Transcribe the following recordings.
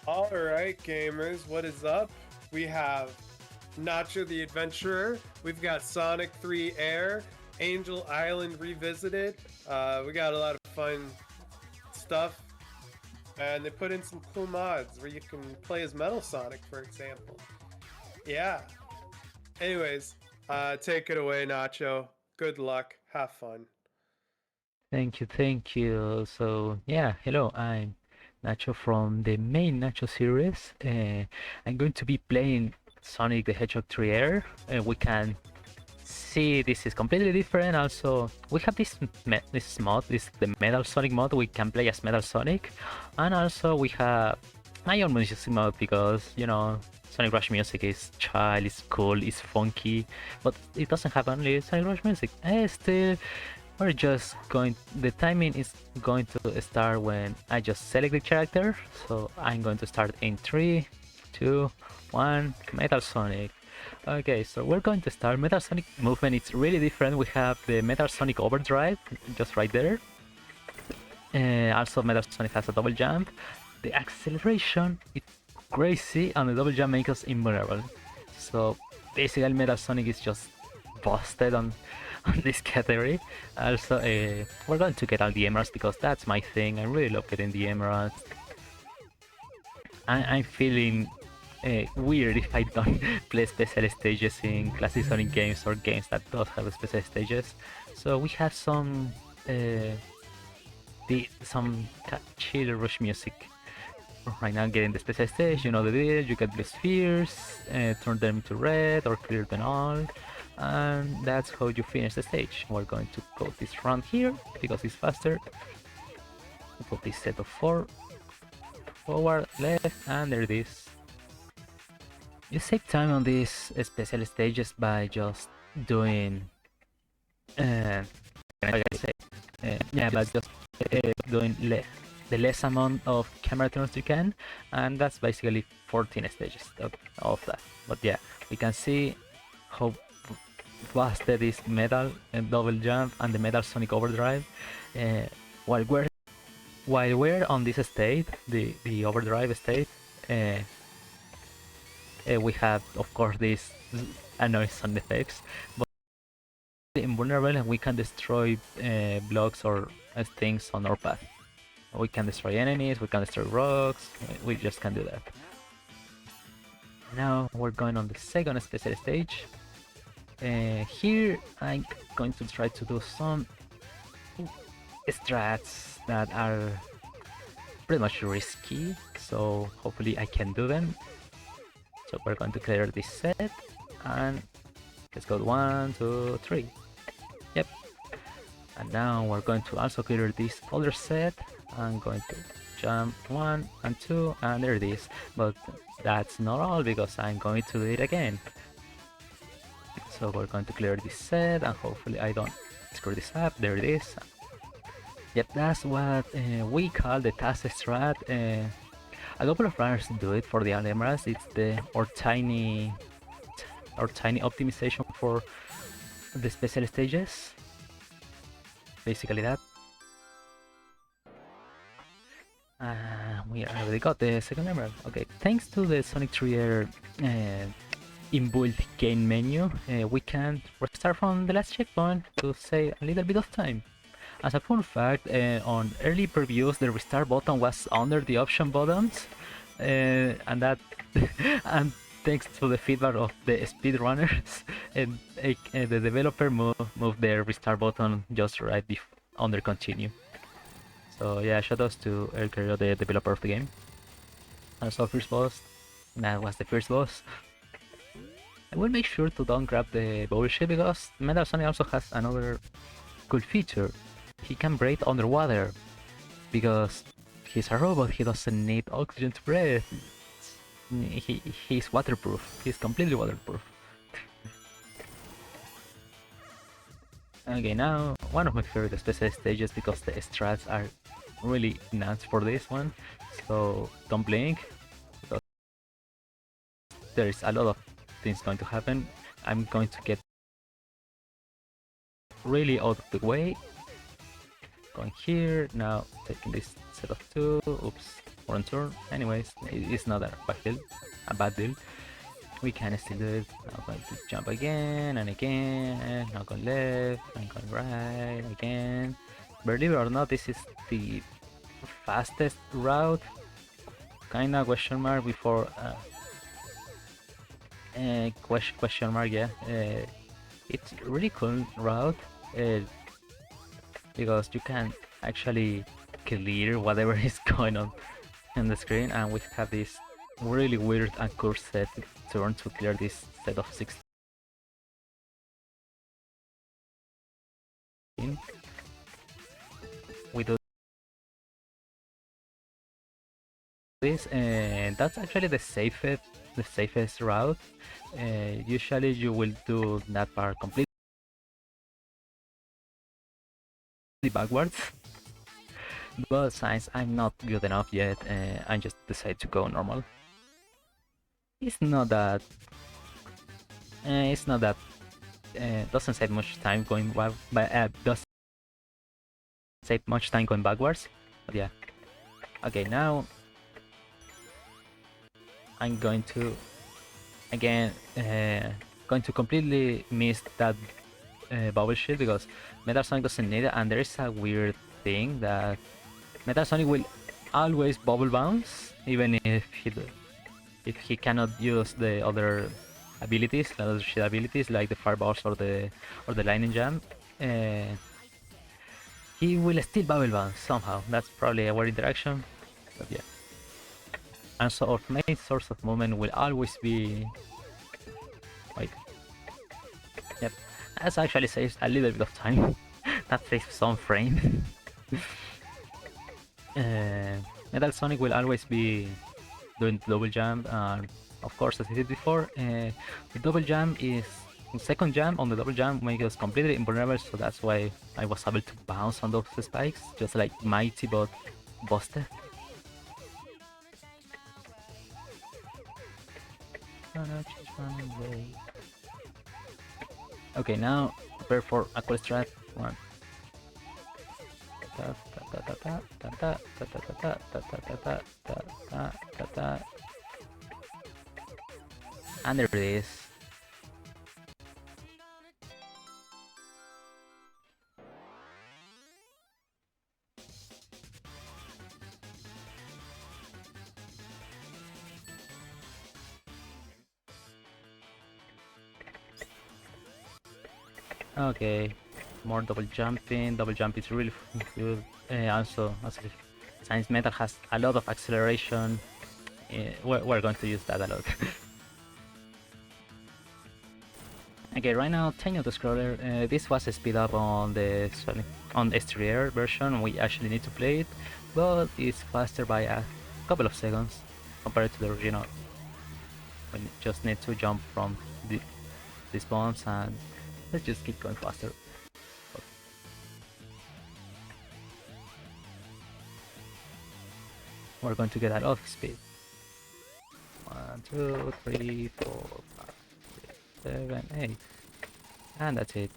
Alright, gamers, what is up? We have Nacho the Adventurer, we've got Sonic 3 Air, Angel Island Revisited. We got a lot of fun stuff, and they put in some cool mods where you can play as Metal Sonic, for example. Yeah. Anyways, take it away, Nacho. Good luck. Have fun. Thank you, thank you. So, yeah, hello, I'm Nacho from the main Nacho series. I'm going to be playing Sonic the Hedgehog 3 Air. We can see this is completely different. Also, we have this mod, this the Metal Sonic mod. We can play as Metal Sonic, and also we have my own music mode because Sonic Rush music is child, it's cool, it's funky, but it doesn't have only Sonic Rush music. Still, we're just going. The timing is going to start when I just select the character. So I'm going to start in 3, 2, 1. Metal Sonic. Okay, so we're going to start. Metal Sonic movement. It's really different. We have the Metal Sonic Overdrive just right there. Also, Metal Sonic has a double jump. The acceleration is crazy, and the double jump makes us invulnerable. So basically, Metal Sonic is just busted on this category. Also, we're going to get all the emeralds because that's my thing. I really love getting the emeralds. I'm feeling weird if I don't play special stages in classic Sonic games or games that does have special stages. So we have some chill rush music. Right now, getting the special stage, you know the deal. You get the spheres, turn them into red or clear them all, and that's how you finish the stage. We're going to go this round here because it's faster. We put this set of 4 forward, left, and there it is. You save time on these special stages by just doing I say yeah, but just doing the less amount of camera turns you can, and that's basically 14 stages of that. But yeah, we can see how busted is Metal and Double Jump and the Metal Sonic Overdrive. Uh, while we're on this state, the Overdrive state, uh, we have of course these annoying sound effects, but invulnerable and we can destroy blocks or things on our path. We can destroy enemies, we can destroy rocks, we just can do that. Now we're going on the second special stage. Here I'm going to try to do some strats that are pretty much risky, so hopefully I can do them. So we're going to clear this set, and let's go 1, 2, 3. Yep. And now we're going to also clear this other set. I'm going to jump 1 and 2, and there it is. But that's not all because I'm going to do it again. So we're going to clear this set, and hopefully I don't screw this up. There it is. Yep, that's what we call the task strat. A couple of runners do it for the emeralds. It's our tiny optimization for the special stages. Basically that. We already got the second emerald. Okay, thanks to the Sonic 3 inbuilt game menu, we can restart from the last checkpoint to save a little bit of time. As a fun fact, on early previews, the restart button was under the option buttons, and that, and thanks to the feedback of the speedrunners, the developer moved the restart button just right under continue. So yeah, shoutouts to El Carrillo, the developer of the game. Also first boss, that was the first boss. I will make sure to don't grab the bullshit because Metal Sonic also has another cool feature. He can breathe underwater because he's a robot, he doesn't need oxygen to breathe. He's waterproof, he's completely waterproof. Okay, now one of my favorite special stages because the strats are really nuts for this one. So don't blink because there is a lot of things going to happen. I'm going to get really out of the way. Going here, now taking this set of 2, oops. one turn. Anyways, it's not a bad deal. We can still do it. I'm going to jump again and again. Not going left, I'm going right again. Believe it or not, this is the fastest route. Kinda question mark before question mark, yeah. It's really cool route uh, because you can actually clear whatever is going on the screen, and we have this really weird and cursed turn to clear this set of 16. We do this, and that's actually the safest route. Usually you will do that part completely backwards, but since I'm not good enough yet, I just decide to go normal. It's not that. It's not that. Doesn't save much time going back, but does save much time going backwards. But yeah. Okay, now I'm going to again going to completely miss that bubble shield because Metal Sonic doesn't need it, and there is a weird thing that Metal Sonic will always bubble bounce even if he cannot use the other abilities, the other shield abilities like the fireballs or the lightning jam. Uh, he will still bubble bounce somehow. That's probably a weird interaction, but yeah. And so our main source of movement will always be like, yep. That actually saves a little bit of time. That saves some frame. uh, Metal Sonic will always be doing double jump, and of course, as I did before, the double jump is the second jump on the double jump makes us completely invulnerable, so that's why I was able to bounce on those spikes, just like Mighty but busted. Okay, now prepare for Aqua Strat. One. And there it is. Okay, more double jumping. Double jump is really good. Also, Science Metal has a lot of acceleration. We're going to use that a lot. Okay, right now, Tiny the Scroller. This was a speed up on the Exterior version. We actually need to play it, but it's faster by a couple of seconds compared to the original. We just need to jump from these bombs, and let's just keep going faster. We're going to get a lot of speed. 1, 2, 3, 4, 5, 6, 7, 8, and that's it.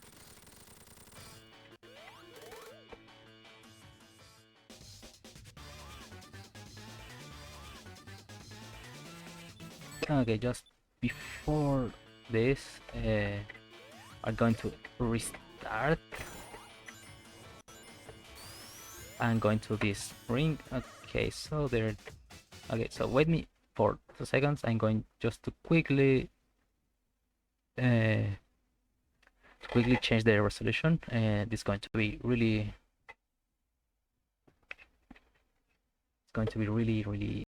Okay, just before this, I'm going to restart. I'm going to this ring. Okay, so there. Okay, so wait me for 2 seconds. I'm going just to quickly change the resolution, and it's going to be really. It's going to be really, really.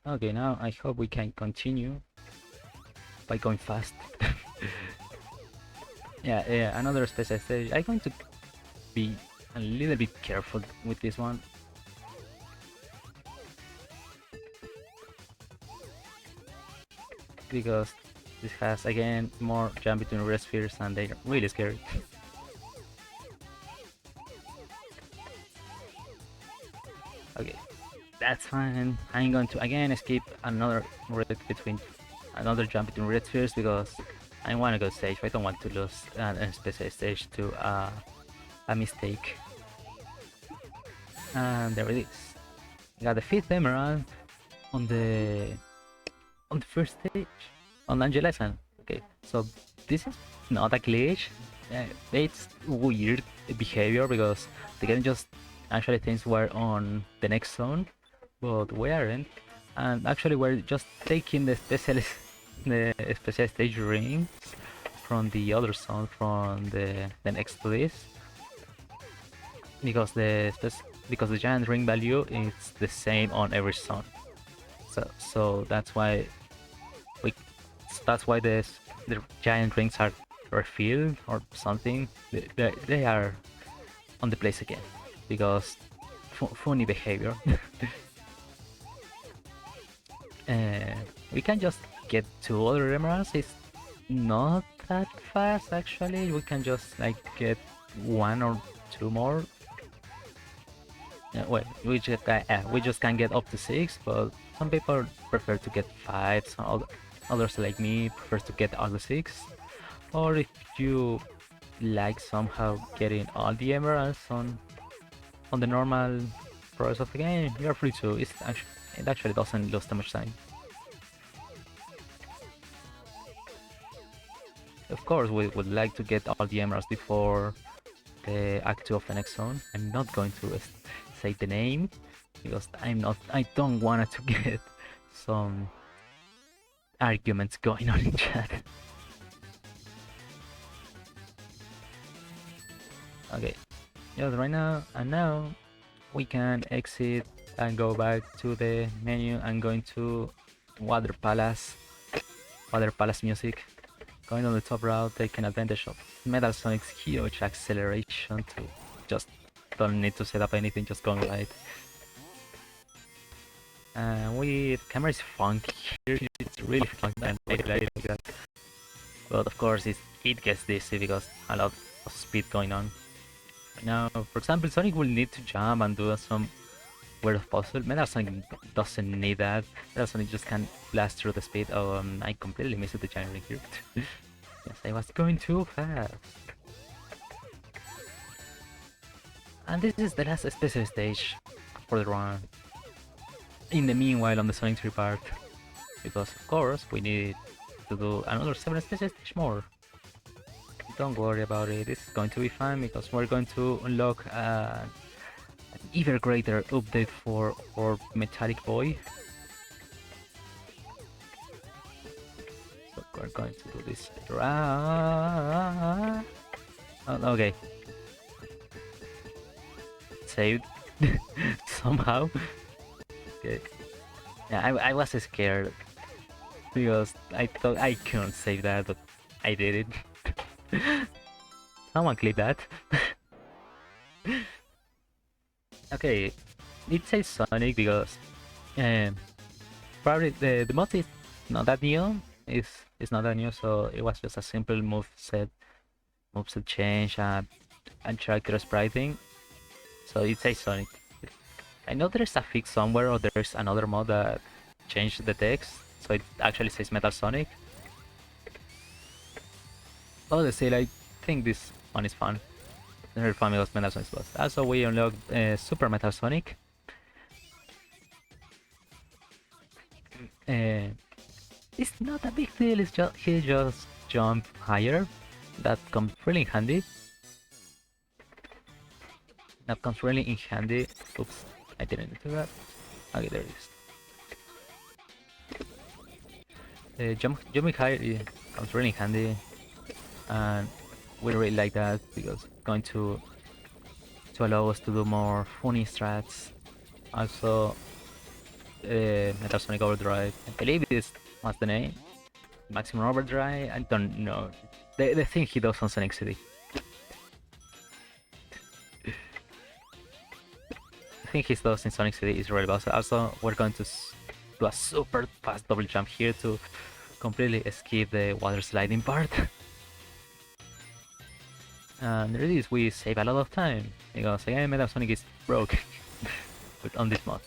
Okay, now I hope we can continue. by going fast. Yeah, another special stage. I'm going to be a little bit careful with this one. Because this has again more jump between red spheres and they're really scary. Okay, that's fine. I'm going to again escape another jump between red spheres because I want to go safe. I don't want to lose a special stage to a mistake. And there it is. Got the 5th emerald on the first stage on Angel Island. Okay, so this is not a glitch. It's weird behavior because the game just actually thinks we're on the next zone, but we aren't. And actually, we're just taking the special stage rings from the other zone, from the next to this, because the giant ring value is the same on every zone. So that's why the giant rings are refilled or something. They are on the place again because funny behavior. We can just get 2 other emeralds. It's not that fast actually. We can just like get 1 or 2 more. Well, we just can get up to 6, but some people prefer to get 5. Some others like me prefer to get all the 6. Or if you like somehow getting all the emeralds on the normal process of the game, you're free to. It actually doesn't lose too much time. Of course, we would like to get all the emeralds before the Act 2 of the next zone. I'm not going to say the name because I don't want to get some arguments going on in chat. Okay, just right now, and now we can exit and go back to the menu and going to Water Palace music. Going on the top route, taking advantage of Metal Sonic's huge acceleration to just don't need to set up anything, just going right. With camera is funky here, it's really funky and I like that. But of course it gets dizzy because a lot of speed going on. Now, for example, Sonic will need to jump and do some weird puzzle. Metal Sonic doesn't need that. Metal Sonic just can blast through the speed. Oh, I completely missed the giant ring here. Yes, I was going too fast. And this is the last special stage for the run. In the meanwhile, on the Sonic 3 part, because of course we need to do another 7 special stage more. Don't worry about it, this is going to be fun because we're going to unlock an even greater update for Metallic Boy. So we're going to do this. Oh, okay. Saved somehow. Okay. Yeah, I was scared because I thought I couldn't save that, but I did it. Someone clip that. Okay, it says Sonic because probably the mod is not that new. It's not that new, so it was just a simple moveset change and character spriting. So it says Sonic. I know there's a fix somewhere, or there's another mod that changed the text, so it actually says Metal Sonic. But still, I think this one is fun. Very fun because Metal Sonic was. Also, we unlocked Super Metal Sonic. It's not a big deal. It's just he just jumped higher. That comes really in handy. Oops, I didn't do that. Okay, there it is. Jumping higher comes really handy, and we really like that because it's going to allow us to do more funny strats. Also, Metal Sonic Overdrive, I believe this was the name. maximum overdrive. I don't know. The thing he does on Sonic City. The thing he does in Sonic City is really awesome. Also, we're going to do a super fast double jump here to completely escape the water sliding part. And really, we save a lot of time because again, Metal Sonic is broke on this mod.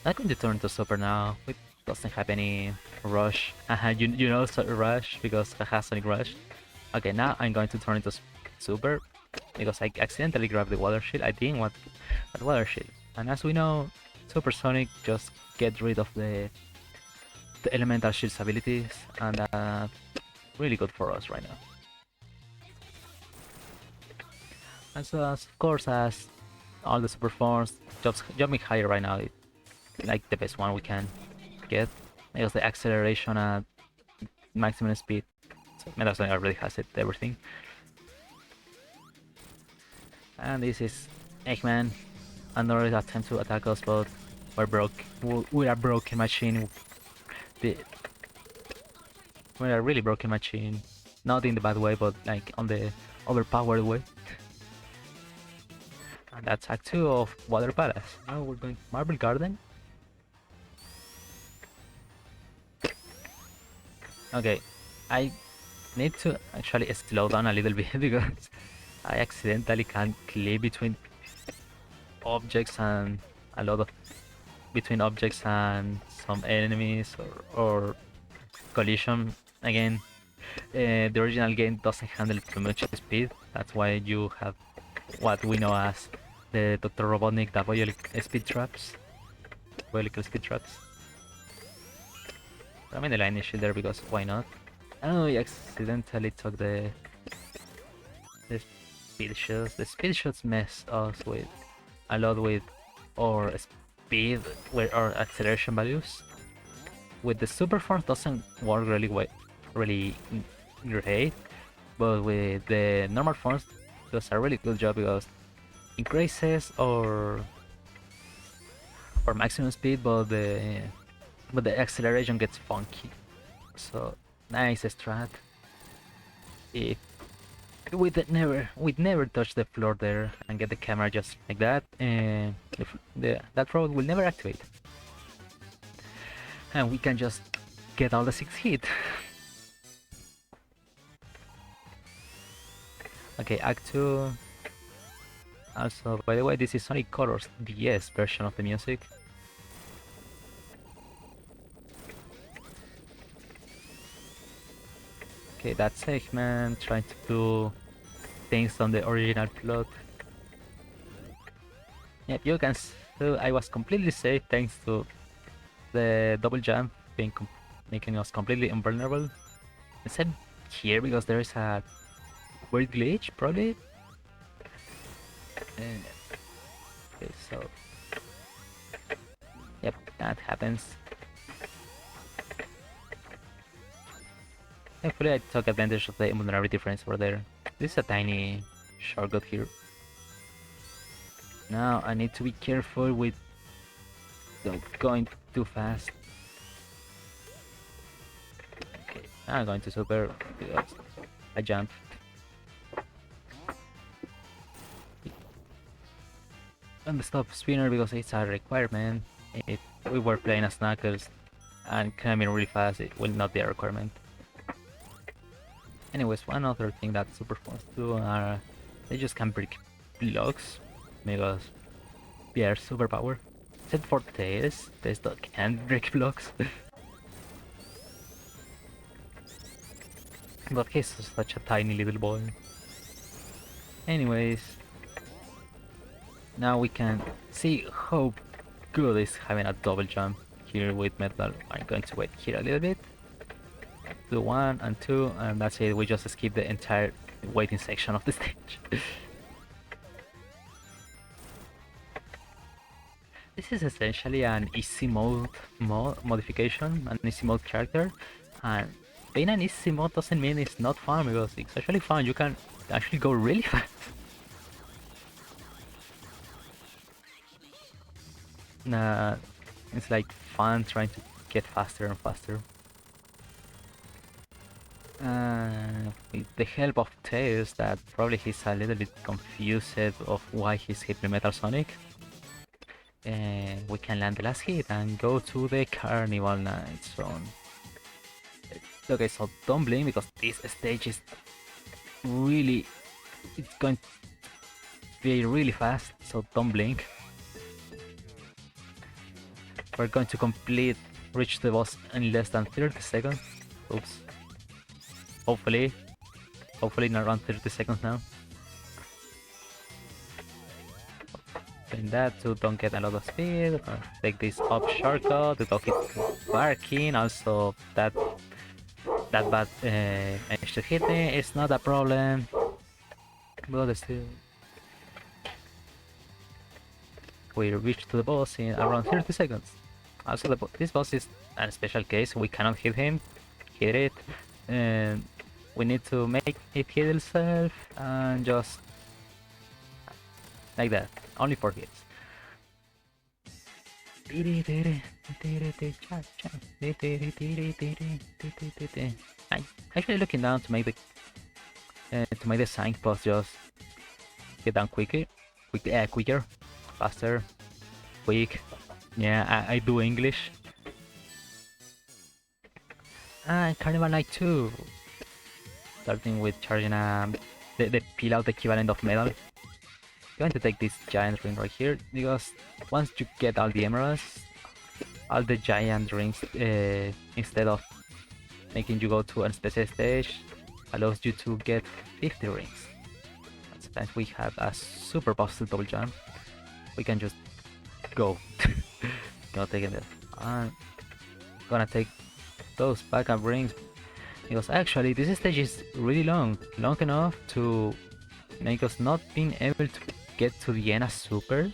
Not going to turn to super now. It doesn't have any rush. You know rush because I have Sonic Rush. Okay, now I'm going to turn into super because I accidentally grabbed the water shield. I didn't want that water shield. And as we know, Super Sonic just get rid of the elemental shield's abilities, and really good for us right now. And so, as, of course, as all the super forms, jumping higher right now is like the best one we can get. Because the acceleration at maximum speed, so Metal Sonic already has it, everything. And this is Eggman. Another attempt to attack us, but we're broke. We are broken machine. We are really broken machine. Not in the bad way, but like on the overpowered way. And that's Act 2 of Water Palace. Now we're going to Marble Garden. Okay, I need to actually slow down a little bit because I accidentally can't clip between objects and a lot of between objects and some enemies or collision. Again, the original game doesn't handle too much speed. That's why you have what we know as the Dr. Robotnik diabolic speed traps. Diabolical speed traps. I mean the line is there because why not? Oh, I accidentally took the speed shots. The speed shots mess us with a lot with our speed, with our acceleration values. With the super force doesn't work really great, but with the normal forms does a really good job because increases or maximum speed, but the acceleration gets funky. So nice strat. If we'd never touch the floor there and get the camera just like that, and that road will never activate, and we can just get all the 6 hit. Okay, Act 2. Also, by the way, this is Sonic Colors DS version of the music. Okay, that's Eggman trying to do things on the original plot. Yep, you can see I was completely safe thanks to the double jump making us completely invulnerable. Except here because there is a weird glitch, probably. Okay, so yep, that happens. Thankfully, I took advantage of the invulnerability frames over there. This is a tiny shortcut here. Now I need to be careful with going too fast. Okay, now I'm going to super because I jump. And stop spinner because it's a requirement. If we were playing as Knuckles and climbing really fast, it will not be a requirement. Anyways, one other thing that super phones do are they just can break blocks because they are superpower. Except for Tails, Tails can't break blocks. But he's such a tiny little boy. Anyways, now we can see how good is having a double jump here with Metal. I'm going to wait here a little bit. Do 1 and 2, and that's it. We just skip the entire waiting section of the stage. This is essentially an easy mode modification, an easy mode character, and being an easy mode doesn't mean it's not fun because it's actually fun. You can actually go really fast. Nah, it's like fun trying to get faster and faster. With the help of Tails, that probably he's a little bit confused of why he's hitting Metal Sonic. We can land the last hit and go to the Carnival Night Zone. Okay, so don't blink because this stage is really... it's going to be really fast, so don't blink. We're going to reach the boss in less than 30 seconds. Oops. Hopefully in around 30 seconds now. Doing that to don't get a lot of speed. Take this up shortcut. The dog is barking. Also, that bad managed to hit me. It's not a problem. But still, we reach to the boss in around 30 seconds. Also, this boss is a special case. We cannot hit it, and we need to make it hit itself and just like that. Only 4 hits. I'm actually looking down to make the signpost just get down quicker, faster, quick. Yeah, I do English. And Carnival Night 2. Starting with charging the peel out equivalent of metal. Going to take this giant ring right here because once you get all the emeralds, all the giant rings, instead of making you go to a special stage, allows you to get 50 rings. Sometimes we have a super busted double jump. We can just go. Not taking this. I'm gonna take those backup rings because actually this stage is really long enough to make us not being able to get to the end as super,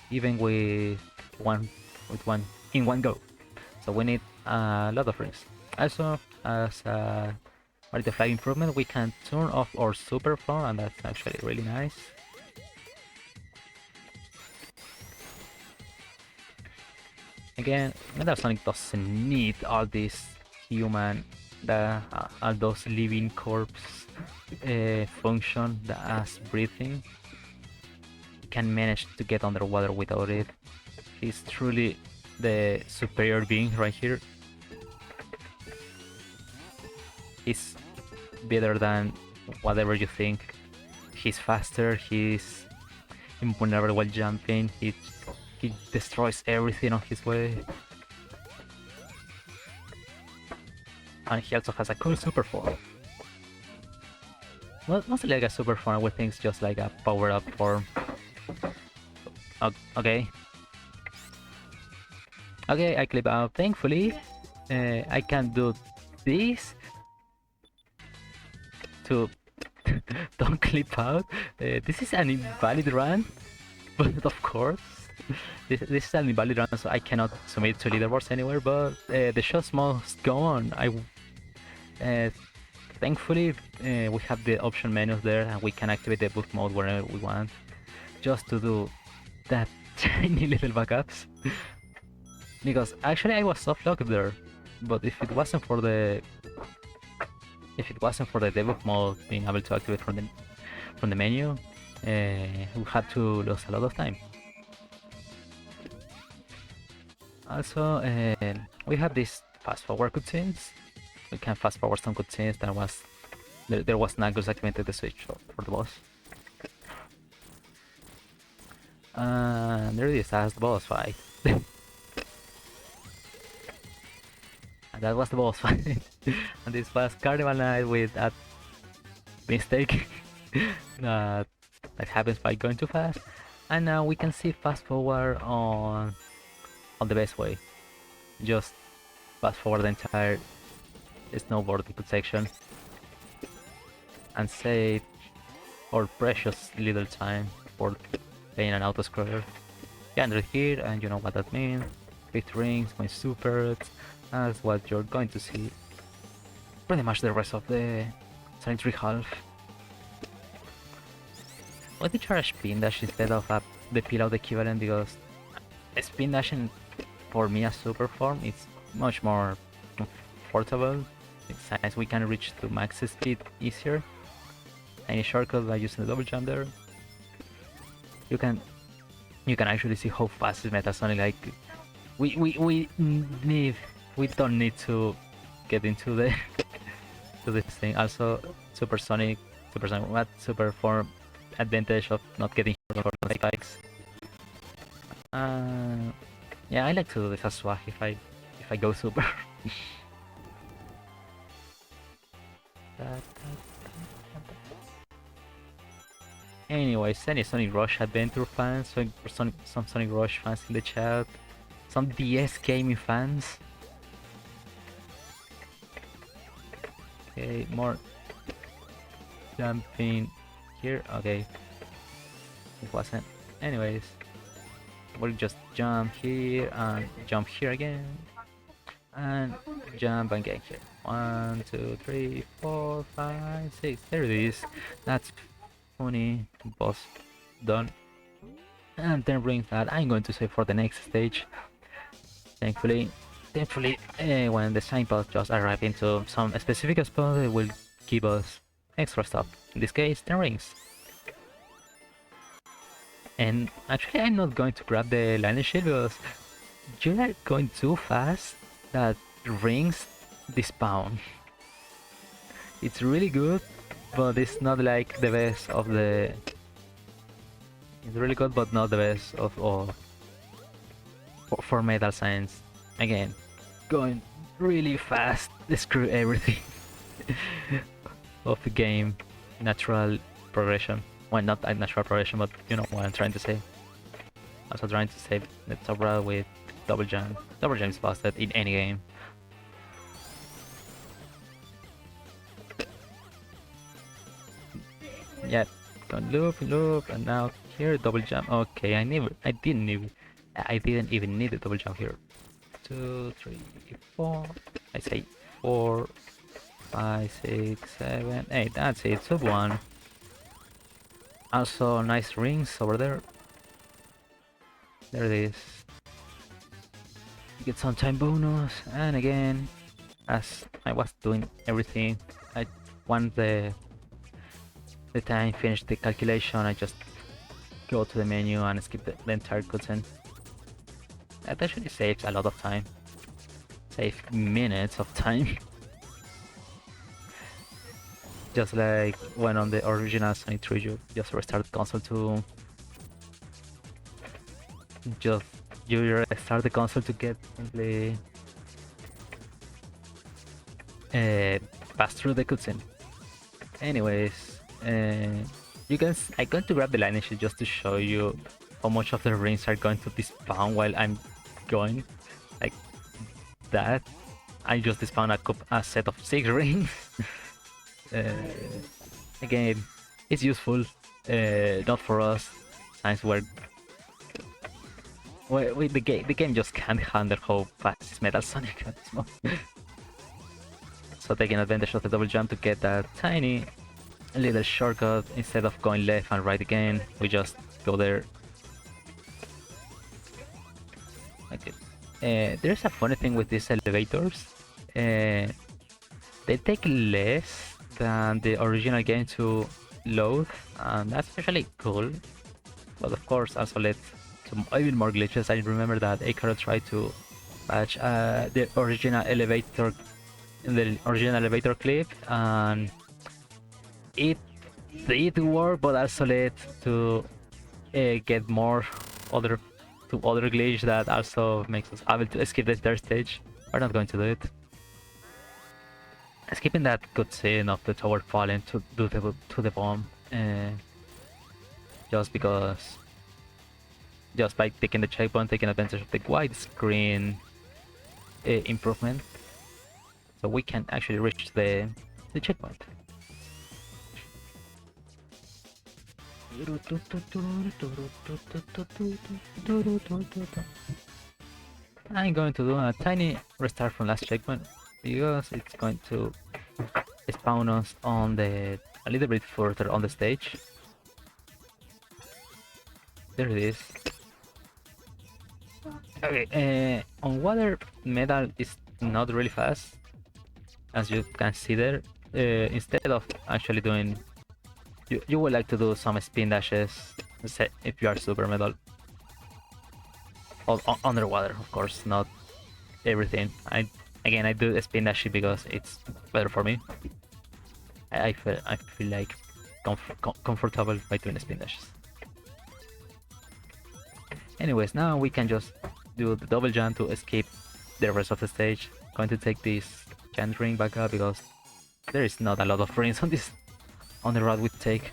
even with one in one go. So we need a lot of rings. Also, as a the flag improvement, we can turn off our super form, and that's actually really nice. Again, Metal Sonic doesn't need all this human, all those living corpse function as breathing. He can manage to get underwater without it. He's truly the superior being right here. He's better than whatever you think. He's faster, he's invulnerable while jumping, he destroys everything on his way. And he also has a cool super form. Well, mostly like a super form, I would think it's just like a power-up form. Okay. Okay, I clip out. Thankfully, I can do this to don't clip out. This is an invalid run, but of course, this is an invalid run, so I cannot submit to leaderboards anywhere. But the shows must go on. Thankfully, we have the option menus there, and we can activate the book mode wherever we want, just to do that tiny little backups. Because actually I was soft locked there, but if it wasn't for the debug mode being able to activate from the menu, we had to lose a lot of time. Also, we have these fast forward cutscenes. We can fast forward some cutscenes. There was Knuckles activated the switch for the boss. And there it is, that's the boss fight. And that was the boss fight. And this was Carnival Night with that mistake that happens by going too fast. And now we can see fast forward on the best way. Just fast forward the entire snowboarding section and save our precious little time for playing an auto scroller. Yeah, under here, and you know what that means. 50 rings, my super. That's what you're going to see pretty much the rest of the Sonic 3 half. Why did you try a spin dash instead of the peel out equivalent? Because a spin dashing for me as super form is much more comfortable. Since we can reach to max speed easier. Any shortcut by using the double jump there. You can actually see how fast is Metasonic. Like we don't need to get into the to this thing. Also, supersonic, what super form advantage of not getting hit for the spikes. Yeah, I like to do this as well if I go super. Anyways, any Sonic Rush Adventure fans, some Sonic Rush fans in the chat, some DS gaming fans. Okay, more jumping here. Okay, it wasn't. Anyways, we'll just jump here and jump here again, and jump again here. 1, 2, 3, 4, 5, 6. There it is. That's funny. Boss done. And then brings that I'm going to save for the next stage. Thankfully, when the signpost just arrive into some specific spot, it will give us extra stuff. In this case, 10 rings. And actually, I'm not going to grab the landing shield because you are going too fast that rings despawn. It's really good, but it's not like the best of the. It's really good, but not the best of all. For Metal Science, again, going really fast, screw everything of the game. Natural progression. Well, not a natural progression, but you know what I'm trying to say. Also trying to save the Tobra with double jump. Double jump is busted in any game. Yeah, going loop, and now here double jump. Okay, I didn't even need a double jump here. 2, 3, 4. I say 4, 5, 6, 7, 8. That's it. Sub 1. Also, nice rings over there. There it is. You get some time bonus, and again, as I was doing everything, I once the time finished the calculation, I just go to the menu and skip the entire cutscene. That actually saves a lot of time. Save minutes of time. Just like when on the original Sonic 3 you just restart the console to you restart the console to get simply pass through the cutscene. Anyways, I'm going to grab the lightning shield just to show you how much of the rings are going to despawn while I'm going like that. I just despawn a set of 6 rings. Again, it's useful, not for us, since the game just can't handle how fast is Metal Sonic at this moment. So taking advantage of the double jump to get that tiny little shortcut, instead of going left and right again, we just go there. Okay. There's a funny thing with these elevators. They take less than the original game to load, and that's actually cool. But of course, also led to even more glitches. I remember that A.I.R tried to patch the original elevator clip, and it work, but also led to get more other glitch that also makes us able to skip the third stage. We're not going to do it. Skipping that cutscene of the tower falling to the bomb, just because, just by taking the checkpoint, taking advantage of the widescreen improvement, so we can actually reach the checkpoint. I'm going to do a tiny restart from last checkpoint because it's going to spawn us on a little bit further on the stage. There it is. Okay, on water, metal is not really fast. as you can see there, instead of actually doing, you would like to do some spin dashes, if you are super metal. Underwater, of course, not everything. I do spin dashes because it's better for me. I feel like comfortable by doing spin dashes. Anyways, now we can just do the double jump to escape the rest of the stage. Going to take this giant ring back up because there is not a lot of rings on the route we take.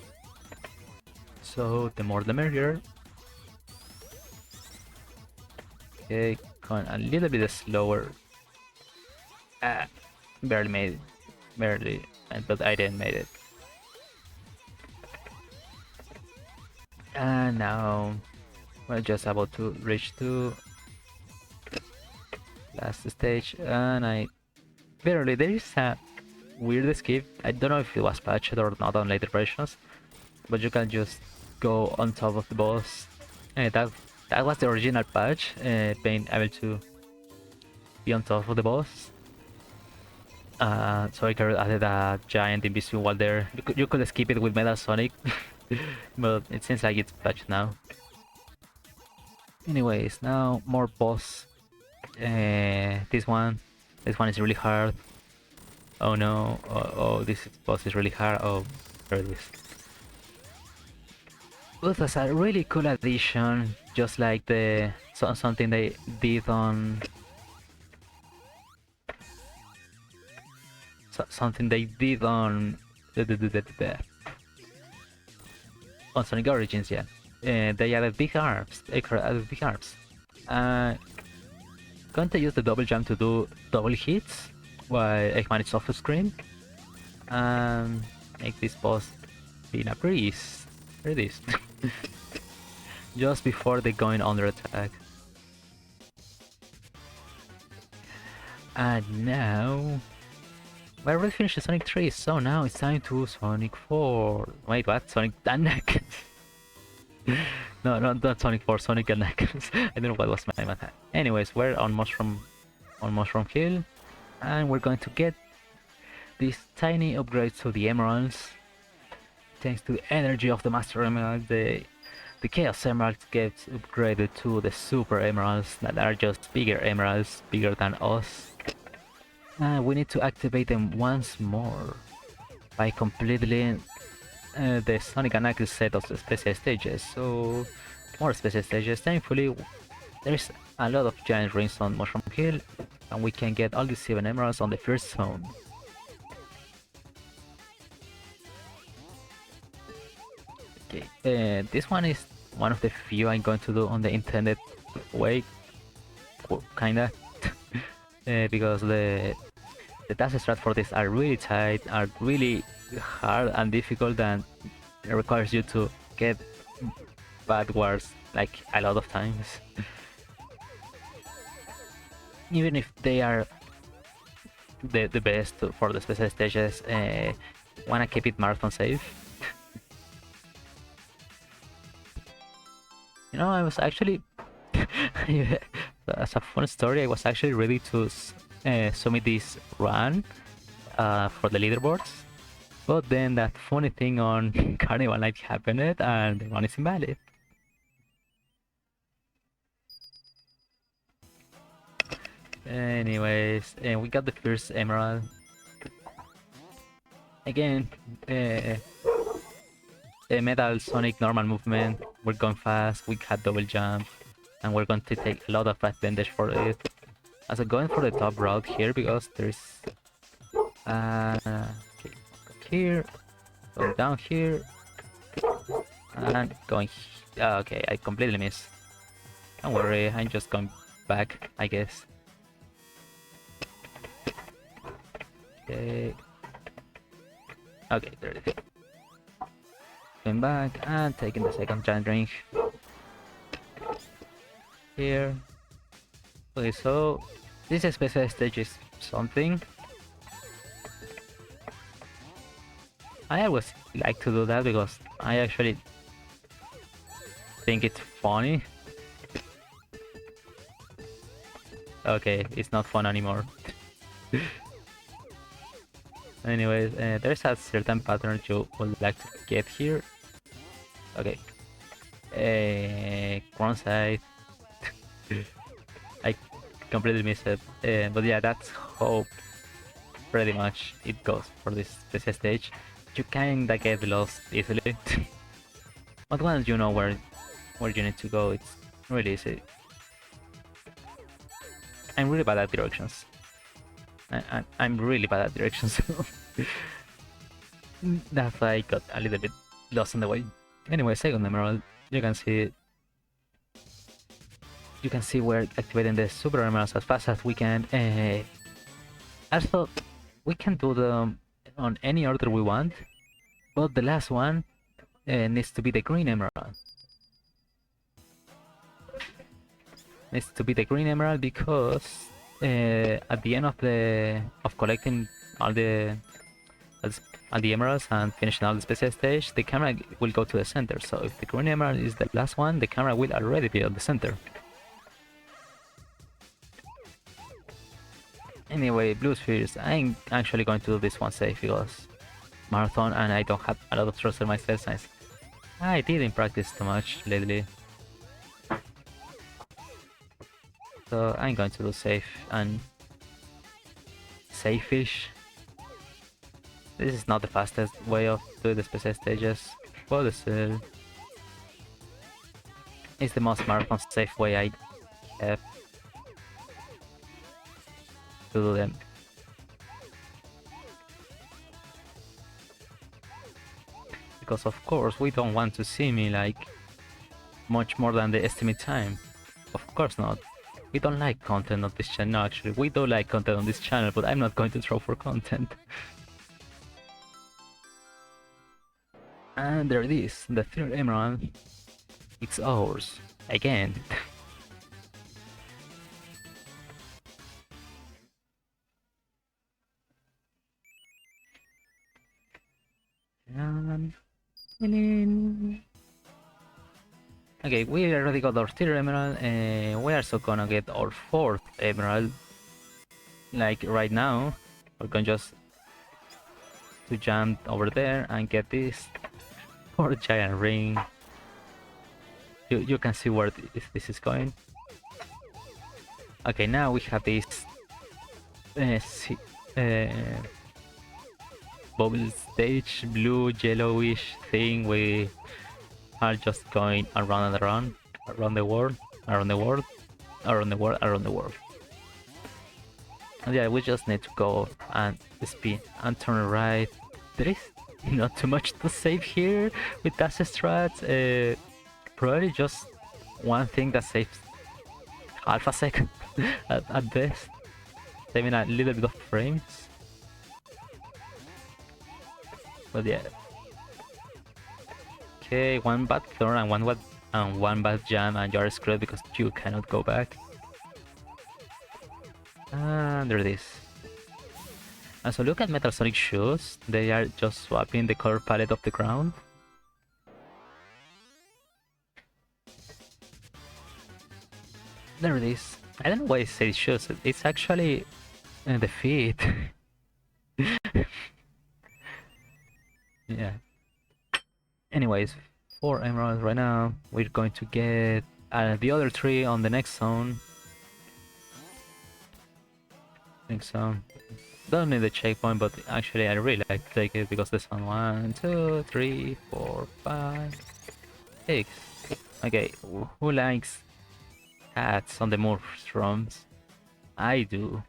So the more the merrier. Okay, going a little bit slower. Barely made it. Barely, but I didn't made it. And now we're just about to reach to last stage, and barely, there is a weird escape. I don't know if it was patched or not on later versions, but you can just go on top of the boss. That was the original patch, being able to be on top of the boss. So I added a giant invisible wall there. You could skip it with Metal Sonic, but it seems like it's patched now. Anyways, now more boss. This one is really hard. Oh no! Oh, this boss is really hard. Oh, there it is. But was a really cool addition, just like something they did on something they did on on Sonic Origins. Yeah, they added big arms. They added big arms. Going to use the double jump to do double hits while Eggman is off screen, and make this boss be in a breeze. There it is. Just before they going under attack. And now we already finished the Sonic 3, so now it's time to Sonic 4. Wait, what? Sonic and Knuckles? No, not Sonic 4, Sonic and Knuckles. I don't know what was my math. Anyways, we're on Mushroom Hill, and we're going to get these tiny upgrades to the emeralds. Thanks to the energy of the Master Emerald, the Chaos Emeralds gets upgraded to the Super Emeralds that are just bigger emeralds, bigger than us. We need to activate them once more by completing the Sonic and Knuckles set of the special stages. So, more special stages. Thankfully, there's a lot of giant rings on Mushroom Hill, and we can get all the 7 emeralds on the first zone. Okay, this one is one of the few I'm going to do on the intended way, kinda, because the task strat for this are really tight, are really hard and difficult, and it requires you to get backwards like a lot of times. Even if they are the best for the special stages, wanna keep it marathon safe. You know, I was actually, as a fun story, I was actually ready to submit this run for the leaderboards, but then that funny thing on Carnival Night happened and the run is invalid. Anyways, we got the first emerald. Again, Metal Sonic normal movement, we're going fast, we had double jump, and we're going to take a lot of advantage for it. Also going for the top route here because there's okay, here, going down here, and going okay, I completely missed. Don't worry, I'm just going back, I guess. Okay, there it is. Going back and taking the second giant ring here. Okay, so this special stage is something. I always like to do that because I actually think it's funny. Okay, it's not fun anymore. Anyways, there's a certain pattern you would like to get here. Okay. Wrong side. I completely missed it. But yeah, that's how pretty much it goes for this special stage. You kinda get lost easily. But once you know where you need to go, it's really easy. I'm really bad at directions. I'm really bad at directions. That's why I got a little bit lost on the way. Anyway, second emerald, you can see we're activating the super emeralds as fast as we can. Also, we can do them on any order we want, but the last one needs to be the green emerald. Needs to be the green emerald because at the end of collecting all the emeralds and finishing all the special stage, the camera will go to the center. So if the green emerald is the last one, the camera will already be at the center. Anyway, blue spheres, I'm actually going to do this one safe because marathon and I don't have a lot of trust in my spell science. I didn't practice too much lately. So I'm going to do safe and safe-ish. This is not the fastest way of doing the special stages, but it's the most marathon safe way I have to do them. Because of course we don't want to see me like much more than the estimate time. Of course not. We don't like content on this channel. No, actually, we do like content on this channel, but I'm not going to throw for content. And there it is, the third emerald. It's ours. Again. Okay, we already got our third emerald, and we are also gonna get our fourth emerald. Like right now, we're going just to jump over there and get this for giant ring. You can see where this is going. Okay, now we have this bubble stage, blue yellowish thing. We are just going around and around the world, around the world, around the world, around the world. And yeah, we just need to go and spin and turn right. There is not too much to save here with that strats. Probably just one thing that saves half a second at best, saving a little bit of frames. But yeah. Okay, one bad turn and one bad jam, and you're screwed because you cannot go back. And there it is. And so look at Metal Sonic shoes. They are just swapping the color palette of the ground. There it is. I don't know why it says shoes. It's actually the feet. Yeah. Anyways, 4 emeralds right now. We're going to get the other 3 on the next zone. Next zone. Don't need the checkpoint, but actually I really like to take it because this one 1, 2, 3, 4, 5, 6. Okay, who likes hats on the mushrooms? I do.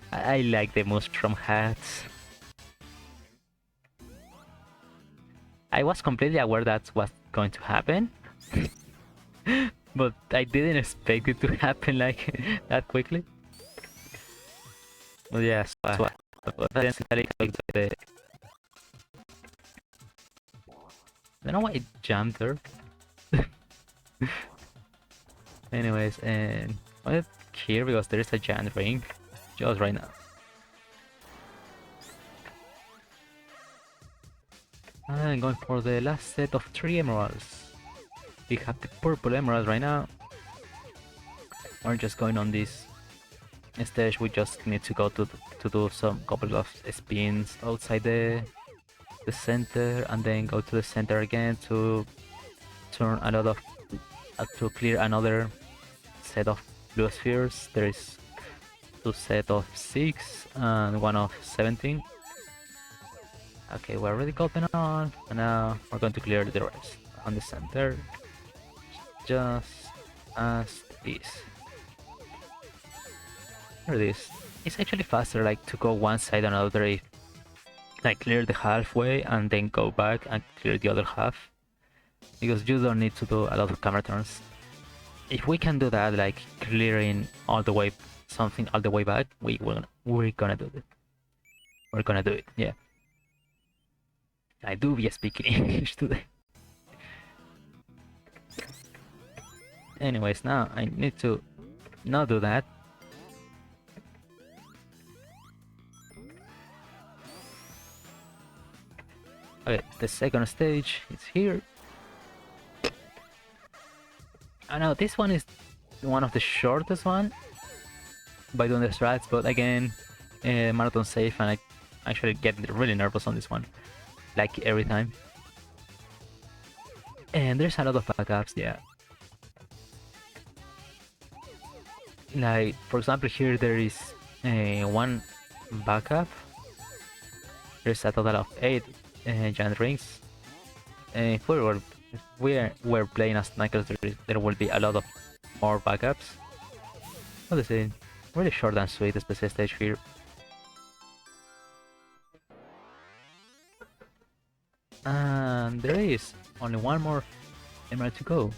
I like the mushroom hats. I was completely aware that's what's going to happen. But I didn't expect it to happen like that quickly. But yeah, so I don't know why it jumped there. Anyways, and I'm here because there is a giant ring just right now. I'm going for the last set of 3 emeralds. We have the purple emerald right now. We're just going on this stage we just need to go to do some couple of spins outside the center, and then go to the center again to turn a lot of to clear another set of blue spheres. There is two set of 6 and one of 17. Okay, we're already gotten on, and now we're going to clear the rest on the center, just as this. Here it is. It's actually faster, like, to go one side and another if, like, clear the halfway and then go back and clear the other half, because you don't need to do a lot of camera turns. If we can do that, like clearing all the way something all the way back, we're gonna do it. We're gonna do it, yeah. I do be speaking English today. Anyways, now I need to not do that. Okay, the second stage is here. I know this one is one of the shortest one by doing the strats, but again, marathon safe, and I actually get really nervous on this one, like every time. And there's a lot of backups, yeah. Like, for example, here there is one backup. There's a total of 8 giant rings. If we're playing as Knuckles, there will be a lot of more backups. What is it? Really short and sweet, special stage here. And there is only one more emerald to go.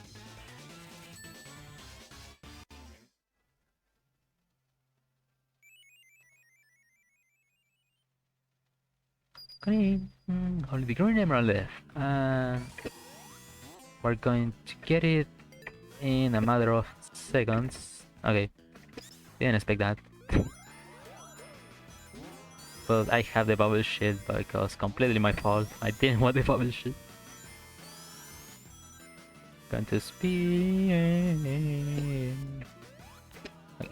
Okay, only the green emerald left. And we're going to get it in a matter of seconds. Okay, didn't expect that. But I have the bubble shield because completely my fault. I didn't want the bubble shield. Going to spin. Okay.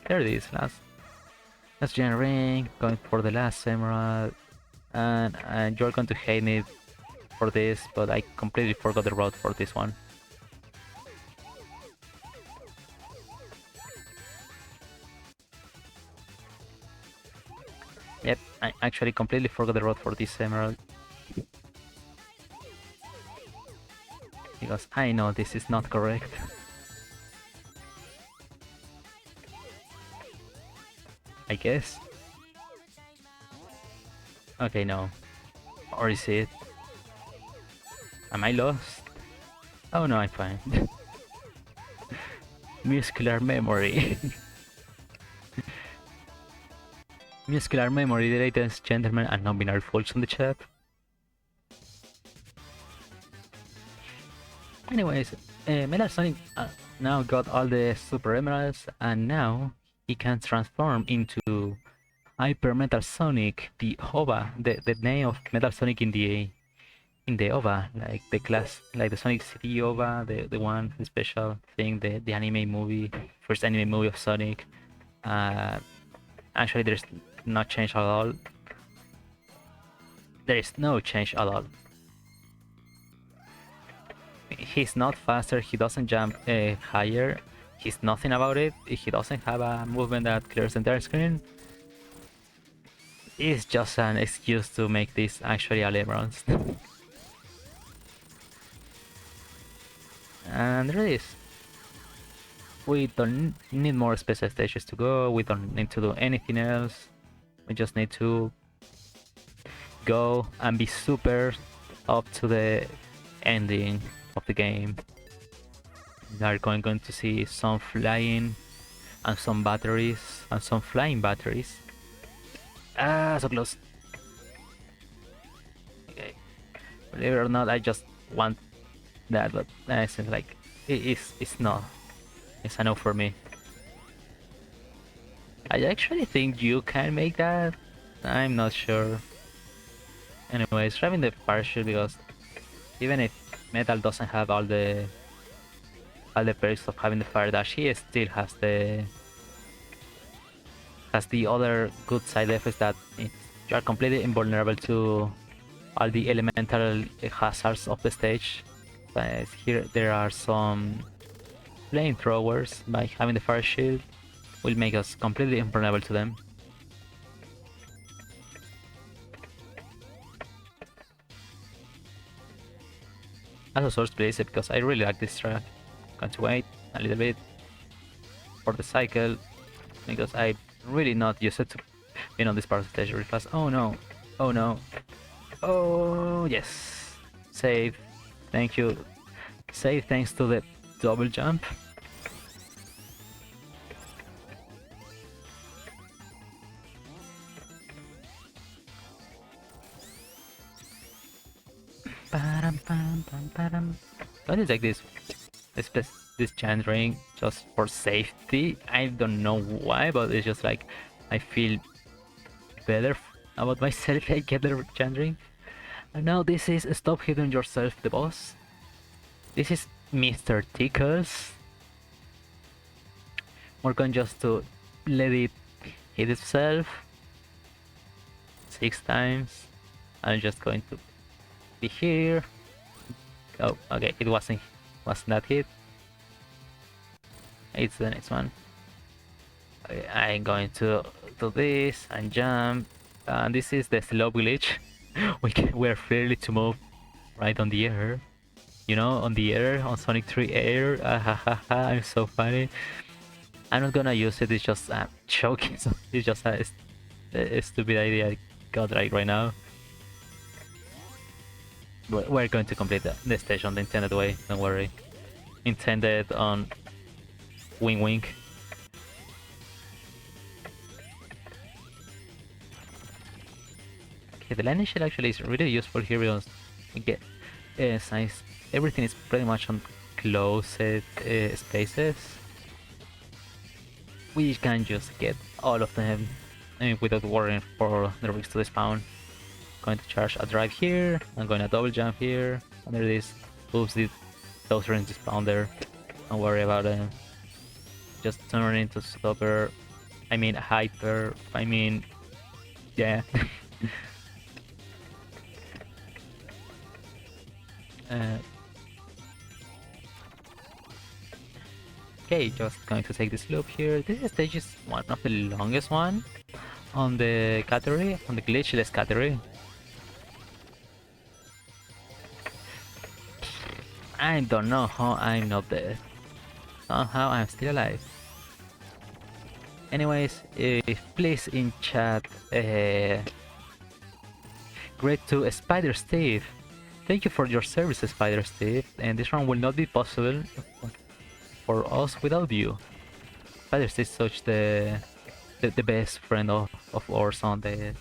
There it is, last gen ring. Going for the last emerald. And you're going to hate me for this, but I completely forgot the route for this one. Yep, I actually completely forgot the route for this emerald. Because I know this is not correct. I guess. Okay, no. Or is it? Am I lost? Oh no, I'm fine. Muscular memory. Muscular memory, ladies, gentlemen, and non-binary folks on the chat. Anyways, Metal Sonic now got all the Super Emeralds, and now he can transform into Hyper Metal Sonic, the OVA, the name of Metal Sonic in the OVA, like the class, like the Sonic City OVA, the one, the special thing, the anime movie, first anime movie of Sonic. Actually, there's no change at all. There is no change at all. He's not faster, he doesn't jump higher, he's nothing about it, he doesn't have a movement that clears the entire screen. It's just an excuse to make this actually a Lebrons. And there it is. We don't need more special stages to go, we don't need to do anything else. We just need to go and be super up to the ending of the game. We are going to see some flying and some batteries and some flying batteries. Ah, so close. Okay. Believe it or not, I just want that, but it's like it's not. It's a no for me. I actually think you can make that. I'm not sure. Anyways, having the parachute, because even if Metal doesn't have all the perks of having the fire dash, he still has the has the other good side effects that you are completely invulnerable to all the elemental hazards of the stage. But here there are some flamethrowers. By having the fire shield will make us completely invulnerable to them. As a source place because I really like this track. Going to wait a little bit for the cycle because I really not used to being on this part of the stage really fast. Oh no! Oh no! Oh yes! Save. Thank you. Save thanks to the double jump. Don't you take this chant ring just for safety? I don't know why, but it's just like I feel better about myself. I get the chant ring. And now this is Stop Hitting Yourself, the boss. This is Mr. Tickles. We're going just to let it hit itself 6 times. I'm just going to be here. Oh, okay, it wasn't that hit. It's the next one. Okay, I'm going to do this and jump. And this is the slow glitch. We're free to move right on the air. You know, on the air, on Sonic 3 Air. I'm so funny. I'm not gonna use it, it's just choking. So it's just a stupid idea I got right now. We're going to complete the stage on the intended way, don't worry. Intended on wing wing. Okay, the landing shield actually is really useful here because we get since everything is pretty much on closed spaces. We can just get all of them without worrying for the rigs to despawn. Going to charge a drive here, I'm going to double jump here, under this, oops, those rings despawn there, don't worry about it. Just turn into stopper, I mean hyper, I mean, yeah. Okay, just going to take this loop here. This stage is one of the longest one on the category, on the glitchless category. I don't know how I'm not dead. Somehow I'm still alive. Anyways, please in chat great to Spider Steve. Thank you for your service, Spider Steve, and this run will not be possible for us without you. Spider Steve is such the best friend of ours on the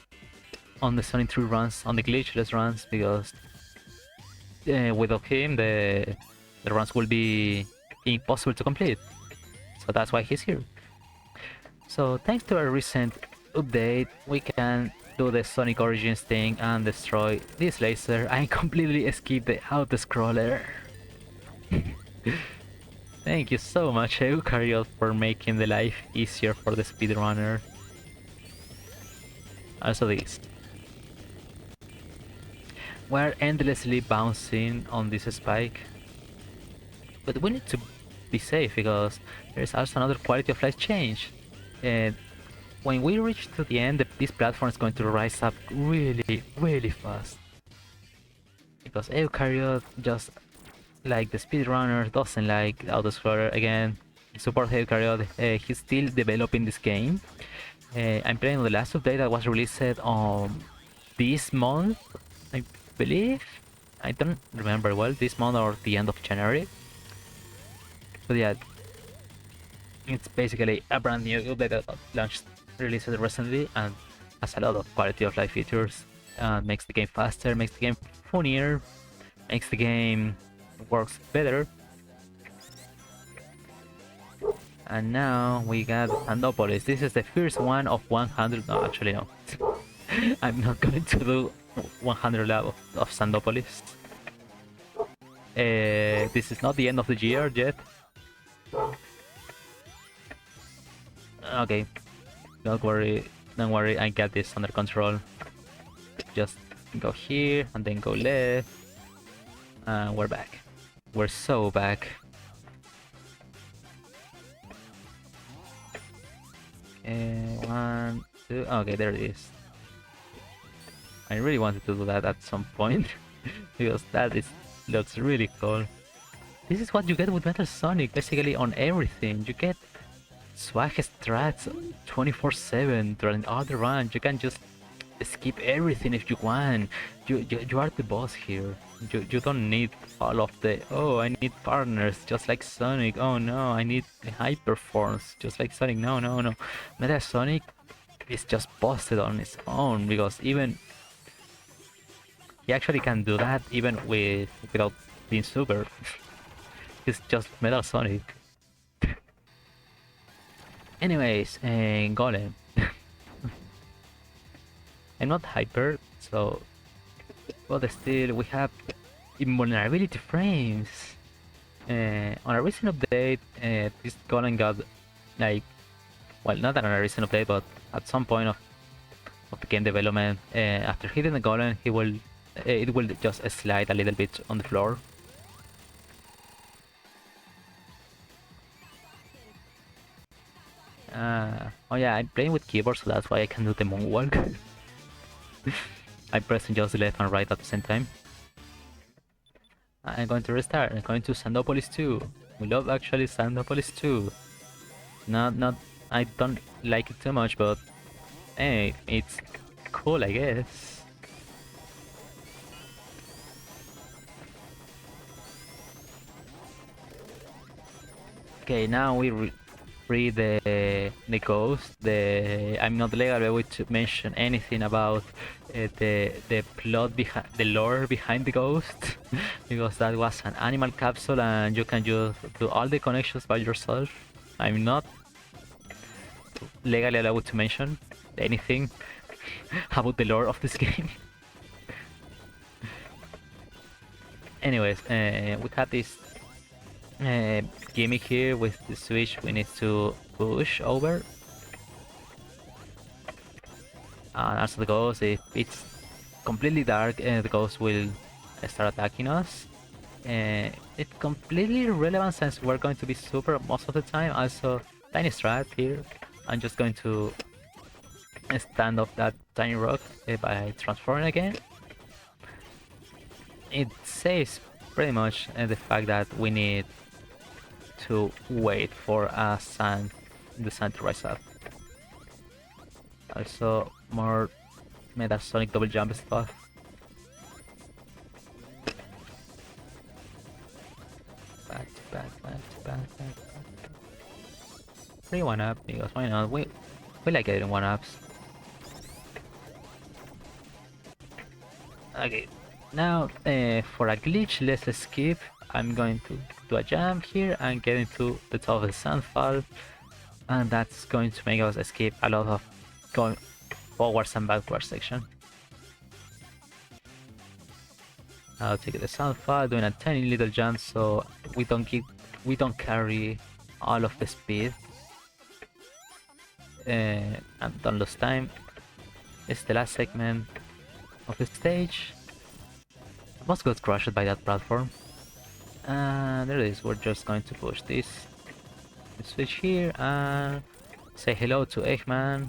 Sonic 3 runs, on the glitchless runs, because without him the runs will be impossible to complete. So that's why he's here. So thanks to a recent update, we can do the Sonic Origins thing and destroy this laser. I completely skipped the auto-scroller. Thank you so much, Eukaryote, for making the life easier for the speedrunner. Also this. We're endlessly bouncing on this spike. But we need to be safe because there's also another quality of life change. And when we reach to the end, this platform is going to rise up really, really fast. Because Eukaryote, just like the speedrunner, doesn't like auto-scroller. Again, support Eukaryote, he's still developing this game. I'm playing on the last update that was released on this month, I believe. I don't remember well, this month or the end of January. But yeah, it's basically a brand new update that launched, released recently, and has a lot of quality of life features. Makes the game faster, makes the game funnier, makes the game works better. And now we got Sandopolis. This is the first one of 100. No, actually no. I'm not going to do 100 lab of Sandopolis. This is not the end of the year yet. Okay. don't worry, I got this under control. Just go here and then go left. And we're back. We're so back. One, two, okay, there it is. I really wanted to do that at some point because looks really cool. This is what you get with Metal Sonic, basically on everything. You get swag strats 24/7 during all the runs. You can just skip everything if you want. You are the boss here. You don't need all of the, oh, I need partners just like Sonic. Oh no, I need hyper forms just like Sonic. No, no, no. Metal Sonic is just busted on its own because even he actually can do that even without being super. It's just Metal Sonic. Anyways, Golem. I'm not hyper, so but still we have invulnerability frames. On a recent update, this Golem got like, well, not on a recent update, but at some point of the game development, after hitting the Golem, it will just slide a little bit on the floor. Oh yeah, I'm playing with keyboard, so that's why I can do the moonwalk. I'm pressing just left and right at the same time. I'm going to restart. I'm going to Sandopolis 2. We love actually Sandopolis 2. Not. I don't like it too much, but hey, it's cool, I guess. Okay, now we read the ghost. I'm not legally able to mention anything about the plot behind the lore behind the ghost because that was an animal capsule and you can just do all the connections by yourself. I'm not legally allowed to mention anything about the lore of this game. Anyways, we have this gimmick here with the switch we need to push over. And as the ghost, if it's completely dark, the ghost will start attacking us. It's completely irrelevant since we're going to be super most of the time. Also, tiny strat here. I'm just going to stand off that tiny rock by transforming again. It saves pretty much the fact that we need to wait for the sun to rise up. Also, more Metal Sonic double jump stuff. Back. 3 1-up because why not? We like getting 1-ups. Okay, now for a glitchless skip, I'm going to do a jump here and get into the top of the sandfall, and that's going to make us escape a lot of going forwards and backwards section. I'll take the sandfall, doing a tiny little jump so we don't carry all of the speed and don't lose time. It's the last segment of the stage. I almost got crushed by that platform. And there it is. We're just going to push this switch here and say hello to Eggman.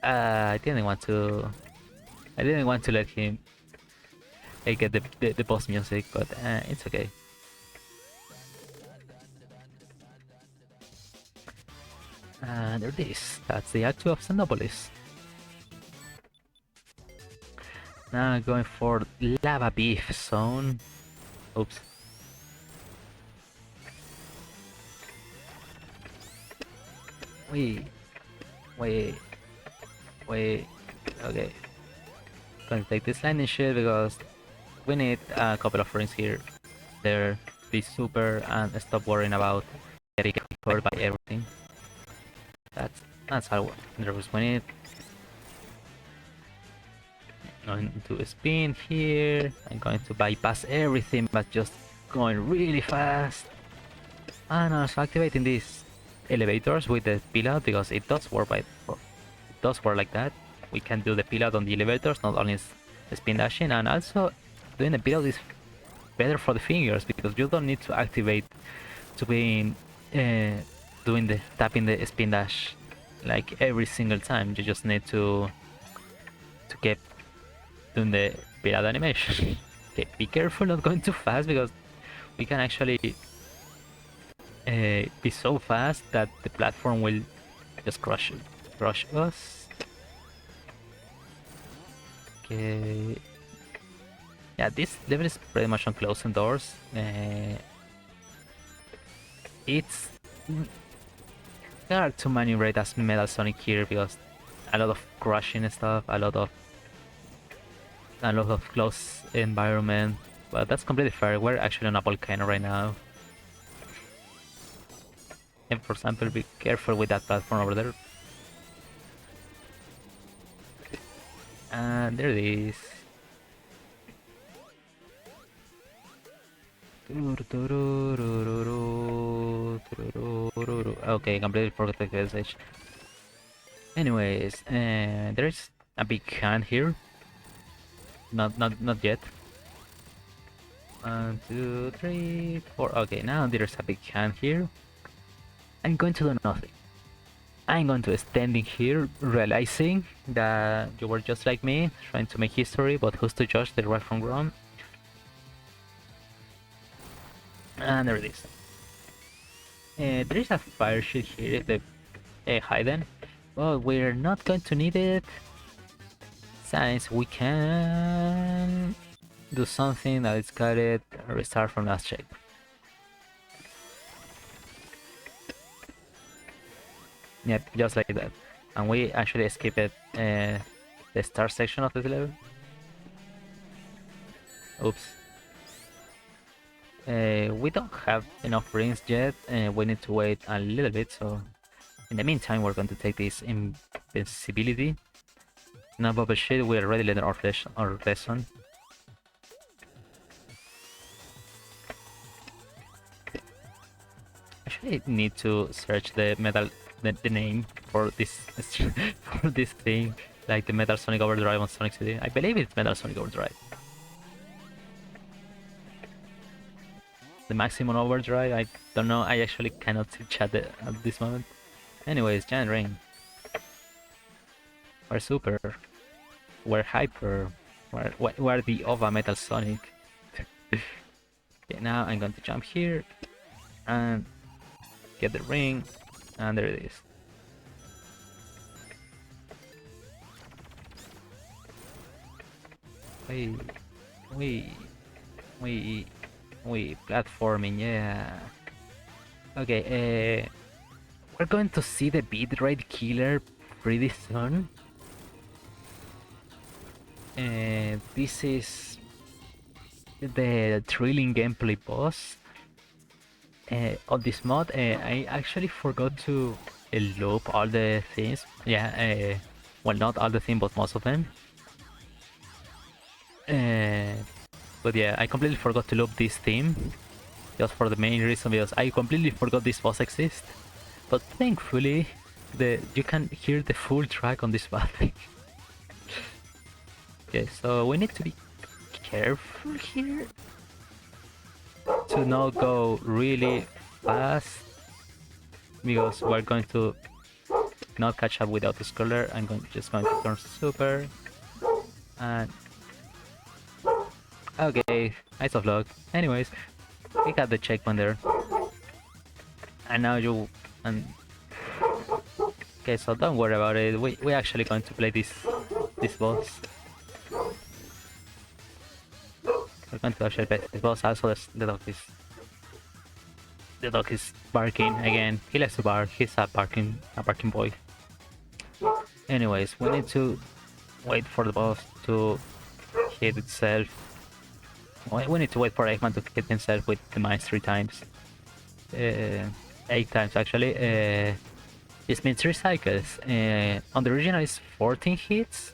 I didn't want to let him get the boss music, but it's okay. And there it is. That's the Act 2 of Xenopolis. Now going for Lava Beef Zone. Oops. Wait. Okay. Going to take this landing shield because we need a couple of rings here. There, be super and stop worrying about getting covered by everything. That's how nervous we need. Going to spin here. I'm going to bypass everything, but just going really fast. And also activating this elevators with the pilot because it does work like that. We can do the pilot on the elevators, not only spin dashing, and also doing the pilot is better for the fingers because you don't need to activate to be doing the tapping the spin dash like every single time. You just need to keep doing the pilot animation. Okay, be careful not going too fast because we can actually be so fast that the platform will just crush us. Okay. Yeah, this level is pretty much on closing doors. It's there are too many red as Metal Sonic here because a lot of crushing stuff, a lot of close environment. But that's completely fair. We're actually on a volcano right now. And for example, be careful with that platform over there. And there it is. Okay, completely forgot the message. Anyways, there's a big hand here. Not yet. 1, 2, 3, 4. Okay, now there's a big hand here. I'm going to do nothing. I'm going to standing here, realizing that you were just like me, trying to make history, but who's to judge the right from wrong? And there it is. There is a fire shield here, the hidden, but we're not going to need it since we can do something that is got it restart from last check. Yep, just like that. And we actually skipped the start section of this level. Oops. We don't have enough rings yet. We need to wait a little bit, so in the meantime we're going to take this invincibility. Now bubble shit, we already learned our lesson. Actually, I need to search the name for this for this thing, like the Metal Sonic Overdrive on Sonic City. I believe it's Metal Sonic Overdrive. The maximum overdrive, I don't know. I actually cannot see chat at this moment. Anyways, giant ring. We're super. We're hyper. We're the Ova Metal Sonic. Okay, now I'm going to jump here and get the ring, and there it is. We platforming, yeah. Okay, we're going to see the beat rate killer pretty soon. This is the thrilling gameplay boss. On this mod, I actually forgot to loop all the things. Yeah, well, not all the things, but most of them. But yeah, I completely forgot to loop this theme, just for the main reason because I completely forgot this boss exists. But thankfully, you can hear the full track on this battle. Okay, so we need to be careful here to not go really fast because we're going to not catch up without the scholar. I'm just going to turn super and okay, nice of luck. Anyways, we got the checkpoint there, and now you and okay, so don't worry about it. We actually going to play this boss. We're going to actually play this boss. Also, the dog is barking again. He likes to bark. He's a barking boy. Anyways, we need to wait for the boss to hit itself. We need to wait for Eggman to hit himself with the mines 3 times. 8 times actually. This means 3 cycles. On the original it's 14 hits.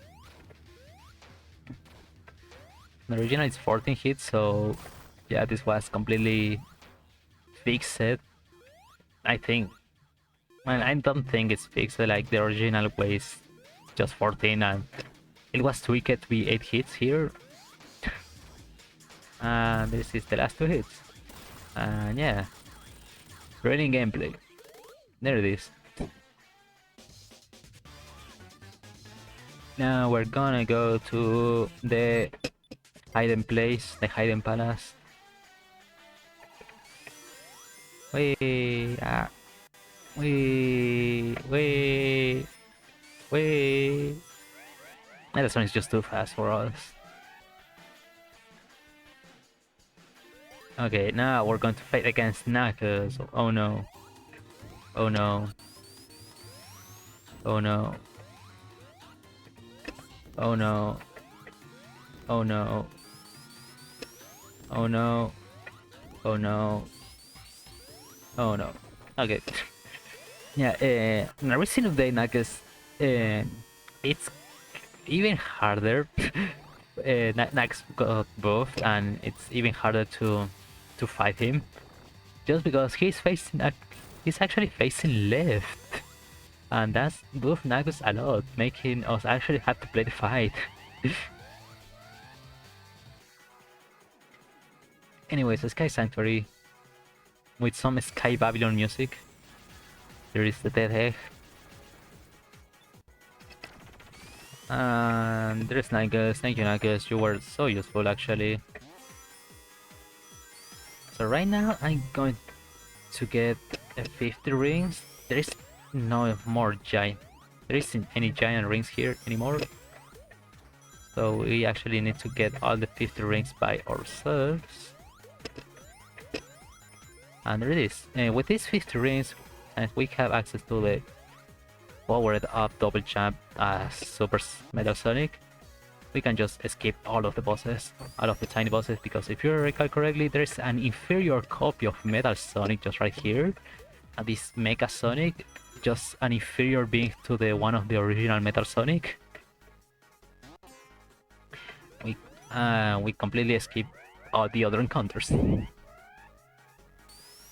On the original it's 14 hits, so yeah, this was completely fixed, I think. And I don't think it's fixed. Like the original weighs just 14, and it was tweaked to be 8 hits here. And this is the last 2 hits. And yeah, training gameplay. There it is. Now we're gonna go to the hidden place, the hidden palace. Wait, wait. That one is just too fast for us. Okay, now we're going to fight against Knuckles. Oh no. Oh no. Oh no. Oh no. Oh no. Oh no. Oh no. Oh no. Okay. Yeah, every single day Knuckles, it's even harder. Knuckles got buffed, and it's even harder to fight him. Just because he's actually facing left. And that's buff Knuckles a lot, making us actually have to play the fight. Anyways, a Sky Sanctuary with some Sky Babylon music. There is the dead egg. And there's Knuckles. Thank you, Knuckles. You were so useful, actually. So right now, I'm going to get 50 rings. There is no more giant. There isn't any giant rings here anymore. So we actually need to get all the 50 rings by ourselves. And there it is. With these 50 rings, and we have access to the powered up double jump Super Metal Sonic, we can just skip all of the bosses, all of the tiny bosses, because if you recall correctly, there's an inferior copy of Metal Sonic just right here. And this Mecha Sonic, just an inferior being to the one of the original Metal Sonic. We completely skip all the other encounters.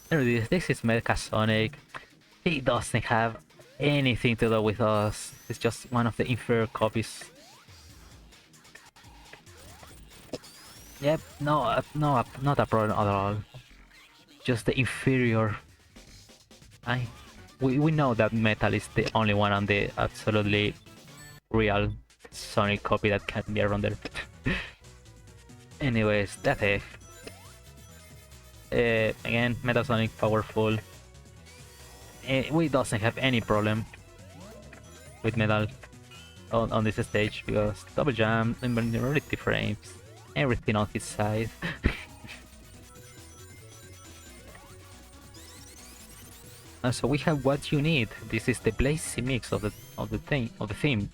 There it is. This is Mecha Sonic. He doesn't have anything to do with us. It's just one of the inferior copies. Yep, no, not a problem at all. Just the inferior. We know that Metal is the only one on the absolutely real Sonic copy that can be around there. Anyways, that's it. Again, Metal Sonic powerful. We doesn't have any problem with Metal on this stage because double jump, invincibility frames, everything on his side. And so we have what you need. This is the Blazy mix of the theme.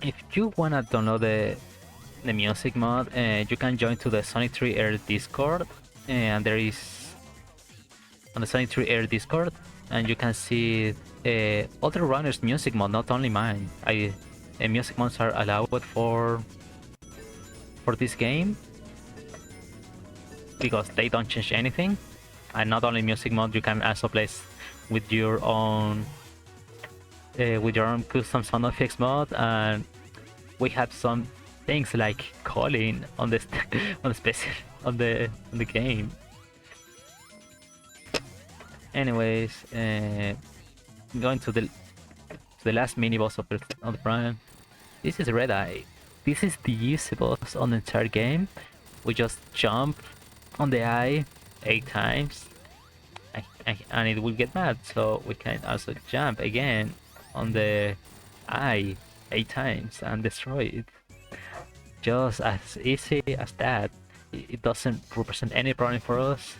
If you wanna download the music mod, you can join to the Sonic 3 Discord, and there is on the Sonic 3 Discord, and you can see other runners' music mod, not only mine. Music mods are allowed for this game because they don't change anything, and not only music mod, you can also play with your own custom sound effects mod, and we have some things like calling on the on the game. Anyways, going to the last mini boss of the Prime. This is Red Eye. This is the easy boss on the entire game. We just jump on the eye 8 times, and it will get mad. So we can also jump again on the eye 8 times and destroy it. Just as easy as that. It doesn't represent any problem for us.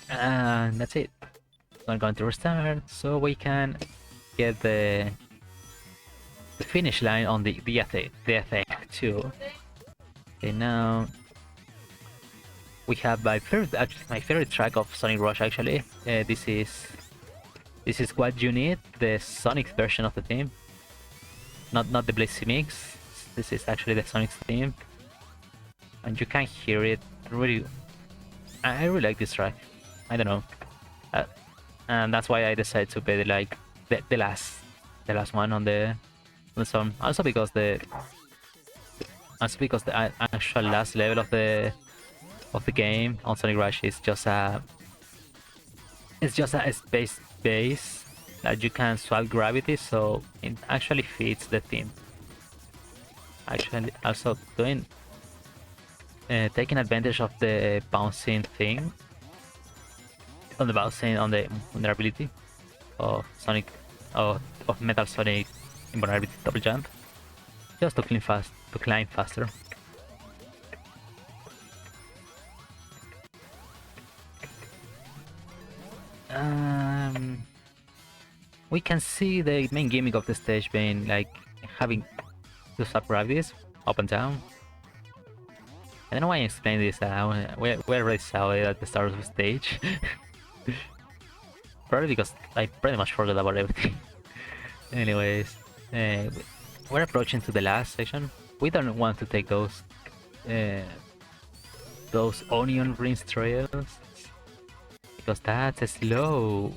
And that's it. I'm going to restart so we can get the finish line on the effect too. Okay, now we have my favorite track of Sonic Rush actually. This is what you need, the Sonic version of the theme. Not the Blazy mix. This is actually the Sonic's theme. And you can hear it Really, I really like this track. I don't know, uh, and that's why I decided to play the last one on the song. Also because the actual last level of the game on Sonic Rush is just a space base that you can swap gravity, so it actually fits the theme. Actually, also doing taking advantage of the bouncing thing on the bouncing on the vulnerability of Sonic of Metal Sonic invulnerability double jump, just to climb faster. Um, we can see the main gimmick of the stage being like having to swap gravities up and down. I don't know why I explained this. We already saw it at the start of the stage. Probably because I pretty much forgot about everything. Anyways, uh, we're approaching to the last section. We don't want to take uh, those onion rinse trails because that's slow.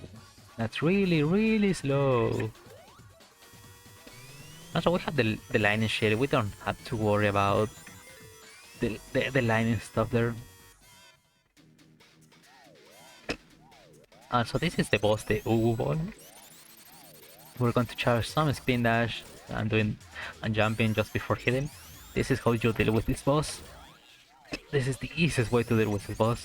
That's really, really slow. Also, we have the lightning shield. We don't have to worry about the lightning stuff there. So this is the boss, the Uwu ball. We're going to charge some spin dash and jumping just before hitting. This is how you deal with this boss. This is the easiest way to deal with this boss.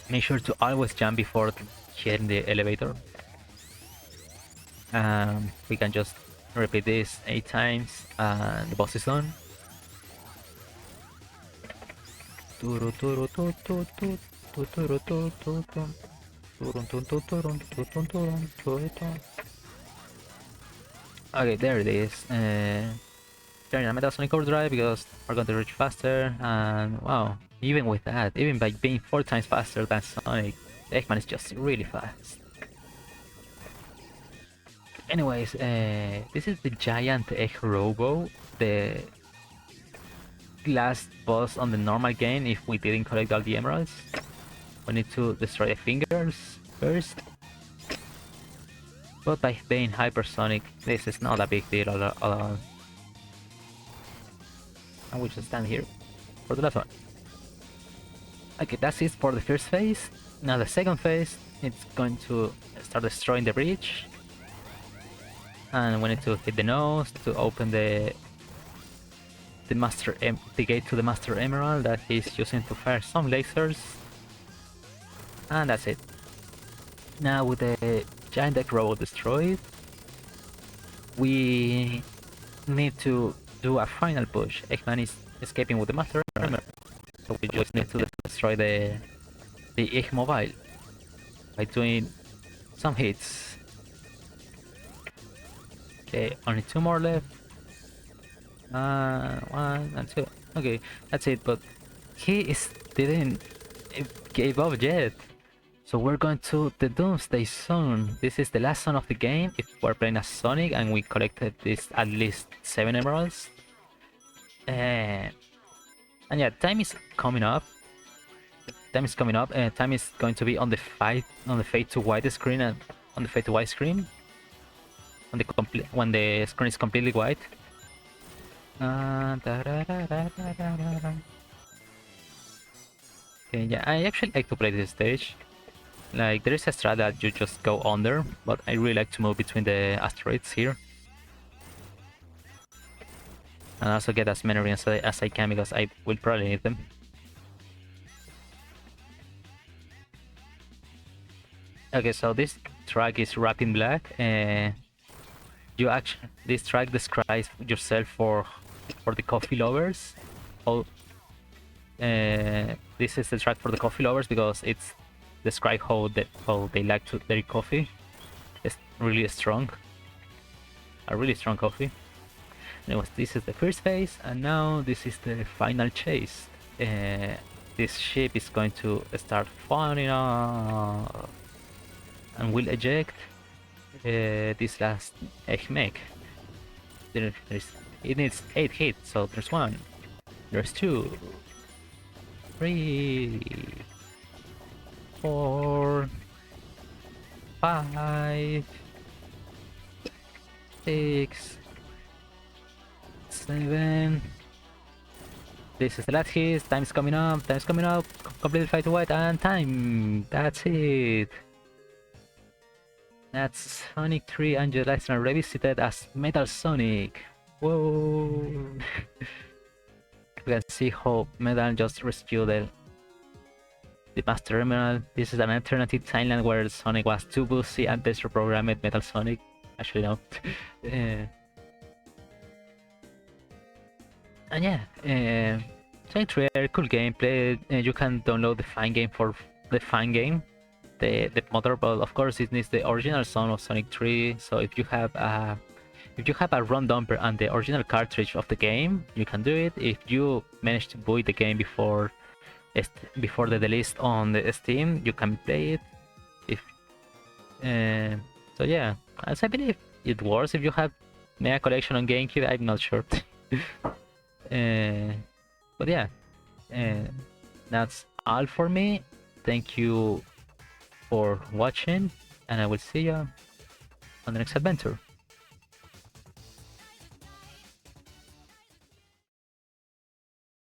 Make sure to always jump before hitting the elevator. We can just repeat this 8 times and the boss is done. Okay, there it is. Turning on Metal Sonic Overdrive because we're going to reach faster, and wow, even with that, even by being 4 times faster than Sonic, Eggman is just really fast. Anyways, this is the giant egg robo, the last boss on the normal game if we didn't collect all the emeralds. We need to destroy the fingers first. But by being hypersonic, this is not a big deal at all. And we just stand here for the last one. Okay, that's it for the first phase. Now the second phase, it's going to start destroying the bridge. And we need to hit the nose to open the gate to the Master Emerald that he's using to fire some lasers. And that's it. Now with the giant egg robot destroyed, we need to do a final push. Eggman is escaping with the Master Emerald, so we just need to destroy the Egg Mobile by doing some hits. Okay, only 2 more left. 1 and 2. Okay, that's it. But he didn't give up yet. So we're going to the Doomsday Zone. This is the last zone of the game if we're playing as Sonic and we collected this at least 7 emeralds. And yeah, time is coming up. Time is coming up. Time is going to be on the fade to white screen and on the fade to white screen. When the screen is completely white. Okay, yeah, I actually like to play this stage. Like, there is a strat that you just go under, but I really like to move between the asteroids here. And also get as many rings as I can because I will probably need them. Okay, so this track is wrapped in black. This track describes yourself for the coffee lovers. Oh, this is the track for the coffee lovers because it's describe how they like to their coffee. It's really strong, a really strong coffee. Anyways, this is the first phase, and now this is the final chase. This ship is going to start falling off and will eject this last egg mech. It needs 8 hits, so there's 1, There's 2, 3, 4, 5, 6, 7. This is the last hit. Time's coming up. Time's coming up. Complete the fight to white and time. That's it. That's Sonic 3 Angelized and revisited as Metal Sonic. Whoa! You can see how Metal just rescued the Master Emerald. This is an alternative timeline where Sonic was too boosty and they reprogrammed Metal Sonic. Actually, no. And yeah, Sonic 3 cool gameplay. You can download the fine game for the fine game. The mother, but of course it needs the original sound of Sonic 3. So if you have a ROM dumper and the original cartridge of the game, you can do it. If you manage to buy the game before the release on the Steam, you can play it. If so, yeah, as I believe it works. If you have Mega Collection on GameCube, I'm not sure. But yeah, that's all for me. Thank you for watching, and I will see you on the next adventure.